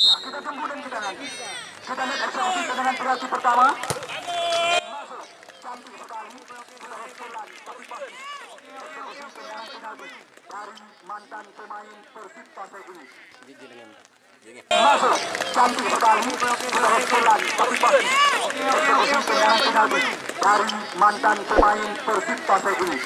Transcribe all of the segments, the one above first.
Ya, kita tunggu dan kita nanti. Kita lihat eksekusi tendangan penalti pertama. Masuk. Cantik sekali. Sudah tapi pasti. Eksekusi tendangan penalti dari mantan pemain Persib Pasai ini. Masuk. Cantik sekali. Sudah tapi pasti. Eksekusi tendangan penalti dari mantan pemain Persib Pasai ini.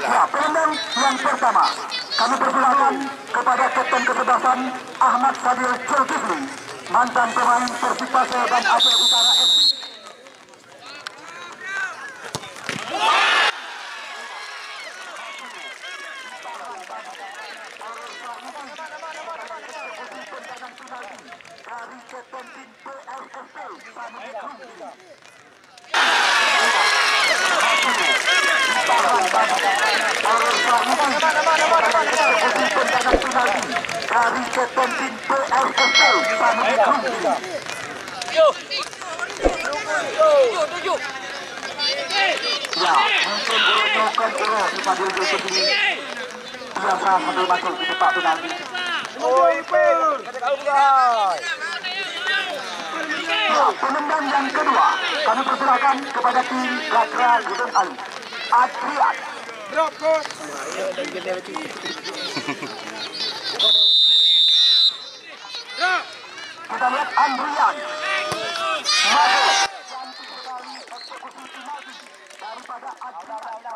Ya, penendang yang pertama kami persilahkan kepada Kapten Kesebelasan Ahmad Sadil Zulkifli, mantan pemain Persib Pasai dan Aceh Utara FC. Dari Kapten Tim PSSP dari Kapten Tim PSSP ya, mungkin menyokong urut di Fadil Zulkifli biasa sambil masuk di tempat penalti. Ya, penendang yang kedua kami persilakan kepada tim Gatra Gedung Ali Adrian. Kita lihat Andrian masuk. Cantik sekali eksekusi penalti daripada Adrian.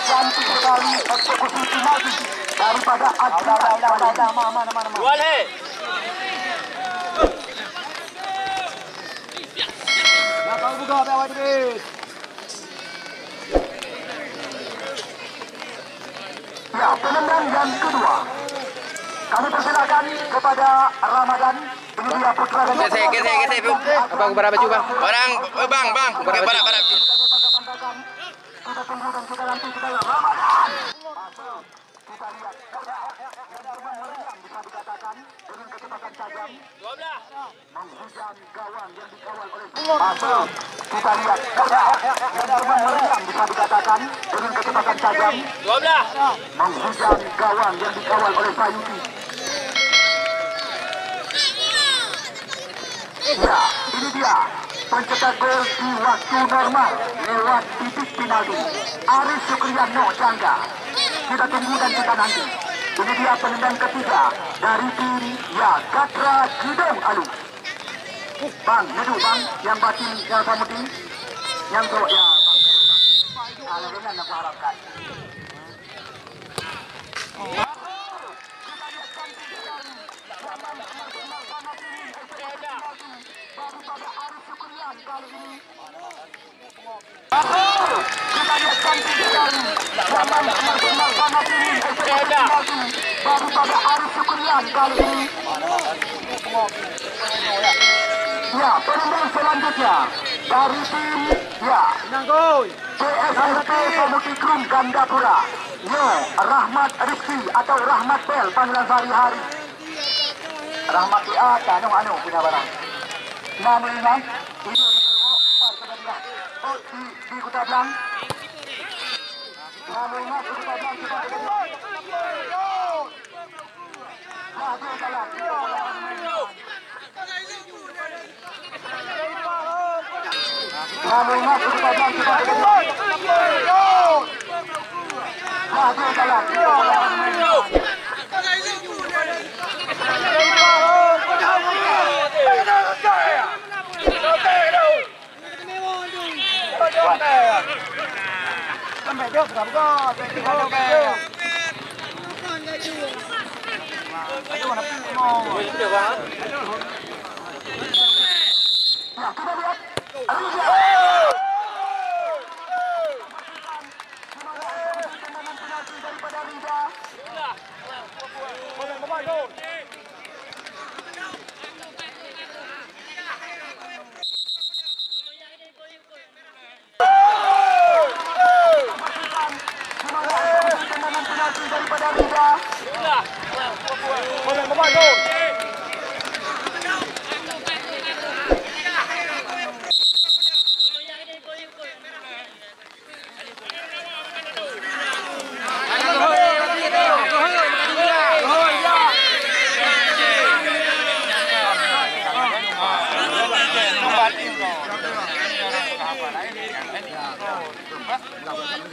Cantik sekali eksekusi penalti daripada Adrian. Ya, penendang yang kedua kami persilakan kepada Ramadan. Ini dia putra dan Gesek, Bu. Abang berapa baju, Bang? Bang. Pakai barak-barak. Kita tunggu dan kita nanti kita lihat Ramadan. Masuk. Kita lihat meriam bisa dikatakan dengan kecepatan tajam. 12. Menghujam gawang yang dikawal oleh masuk. Kita lihat meriam bisa dikatakan dengan kecepatan tajam. 12. Menghujam gawang yang dikawal oleh Sayuti. Ya, ini dia pencetak gol di waktu normal lewat titik penalti Aris Syukriano Jangga. Kita tunggu dan kita nanti. Ini dia penendang ketiga dari tim Gatra Gedung Ali. Bang, nedu bang, yang batin yang samudi, yang tu ya bang. Kalau ini yang aku harapkan. Daripada Aris Syukrian kali ini. Kita lihat cantik sekali. Zaman terkenal sangat ini. Daripada Aris Syukrian kali ini. Ya, penendang selanjutnya dari tim PSSP Samudikrum Gandapura. Yo, Rahmat Rizki atau Rahmat Bel panggilan sehari-hari. Rahmat anu punya barang. Nama ini ini di Kota Blang. Nama ini di Kota Blang kita sampai dia berapa?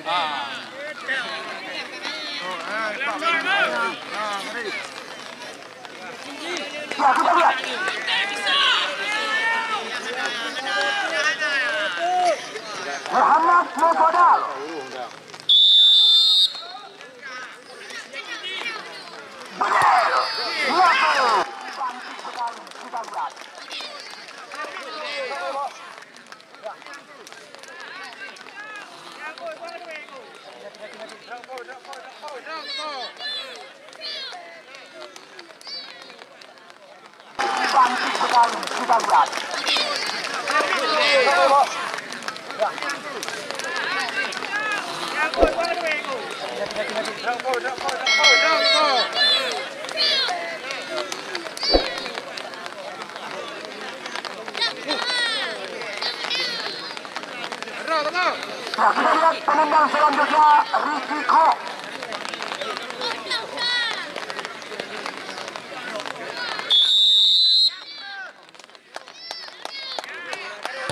Ya, kita lihat. Muhammad Mufadal. Benar. Satu. Cantik sekali, kita lihat. Cantik sekali, kita lihat. Ya, kita lihat penendang selanjutnya Ricky Ko.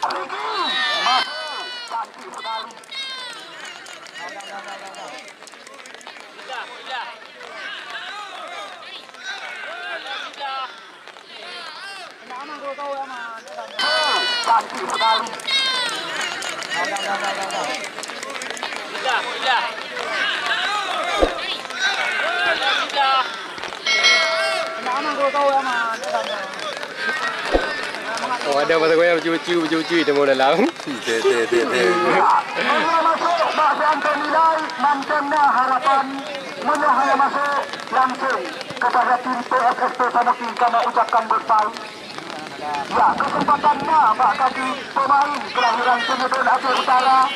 Ricky masuk, cantik sekali. Cantik sekali. Oh, ada masa goyang cuci dia mau dalam. Mula masuk Mbak Anton nilai mantannya harapan menyahaya masuk langsung kepada tim PSSP Samuti kami ucapkan bersaing. Ya, kesempatannya Mbak kaki pemain kelahiran Penyedon Aceh Utara.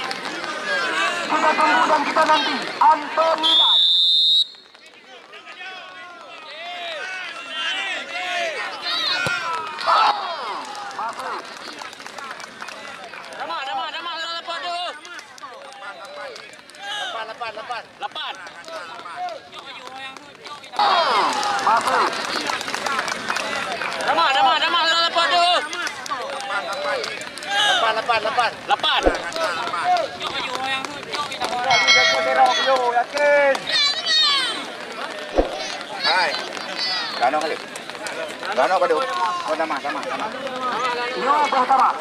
Kita tunggu dan kita nanti Anton nilai. Lapan. Masuk. Damah, lapan tu. Lapan. Hai. Kano kali. Kano kado. Oh, sama. Yo, buah sama.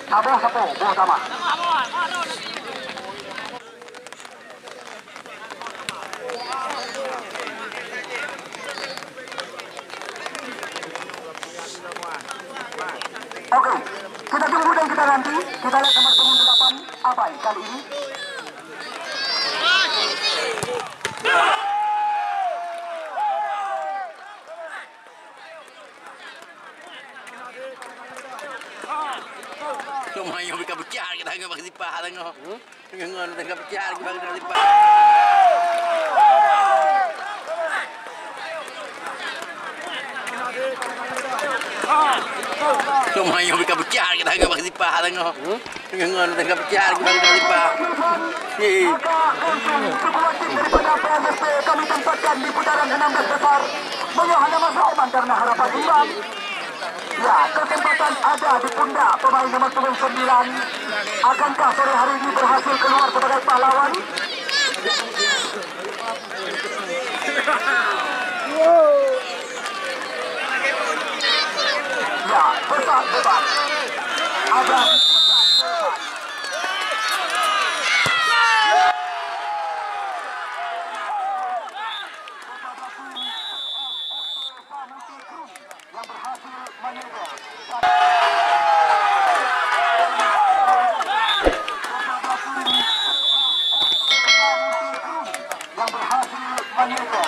Abah sapo, buah sama. Oke, kita tunggu dan kita nanti. Kita lihat nomor punggung 8 apa kali ini. Cuma yang mereka pecah kita enggak pakai sipah tengok. Dengan mereka pecah kita pakai sipah. Cuma yang mereka pecah kita enggak pakai sipah tengok. Dengan mereka pecah kita pakai sipah. Maka sebuah tim daripada PSSP kami tempatkan di putaran 16 besar. Menyahana masuk mantarna harapan imbang. Ya, kesempatan ada di pundak pemain nomor 9. Akankah sore hari ini berhasil keluar sebagai pahlawan? Ya, besar. Ada. Yang berhasil menyegel. Yang berhasil menyegel.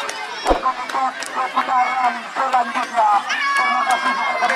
Ke putaran selanjutnya. Terima kasih kepada